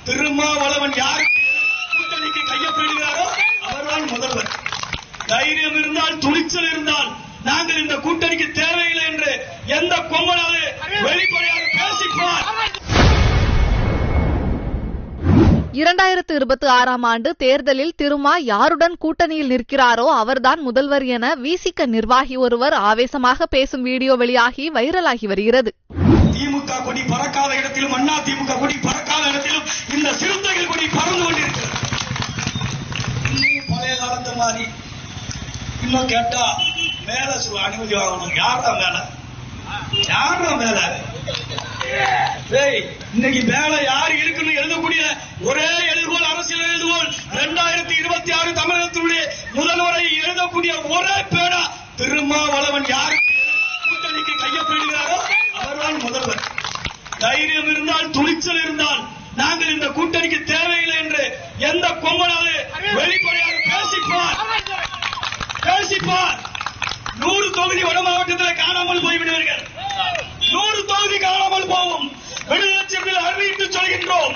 திருமாவளவன் யார் கூட்டணிக்கு கையொப்பமிடுகிறாரோ அவர்தான் முதல்வர். தைரியம் இருந்தால், துணிச்சல் இருந்தால் நாங்கள் இந்த கூட்டணிக்கு தேவையில்லை என்று எந்த கொம்பனாவது வெளிப்படையாக பேசிப்பார். 2026 ஆண்டு தேர்தலில் திருமா யாருடன் கூட்டணியில் நிற்கிறாரோ அவர்தான் முதல்வர் என விசிக நிர்வாகி ஒருவர் ஆவேசமாக பேசும் வீடியோ வெளியாகி வைரலாகி வருகிறது. திமுக கொடி பறக்காத இடத்திலும், அண்ணா திமுக கொடி பறக்காத இடத்திலும் இந்த சிறுத்தைகள் கொடி பறந்து கொண்டிருக்கிறது. இன்னும் பழைய காலத்து மாதிரி இன்னும் கேட்டா மேல அனுமதி வாங்கணும். யாரா மேல? யாரா மேல? இன்னைக்கு மேல யாரு இருக்குன்னு எழுதக்கூடிய ஒரே எழுதுகோள், அரசியல் எழுதுகோள் 2026 தமிழகத்தினுடைய முதல்வரை எழுதக்கூடிய ஒரே பேடா திருமாவளவன் யாரு கூட்டணிக்கு கையொப்பமிடுகிறாரோ அவர்தான் முதல்வர். தைரியம் இருந்தால், துணிச்சல் இருந்தால் நாங்கள் இந்த கூட்டணிக்கு தேவையில்லை என்று எந்த கொம்பனாவது வெளிப்படையாக பேசிப்பார். 100 தொகுதி வட மாவட்டத்தில் காணாமல் போய்விடுவீர்கள். 100 தொகுதி காணாமல் போகும். விடுதலை சிறுத்தைகள் அறிவித்து சொல்கின்றோம்.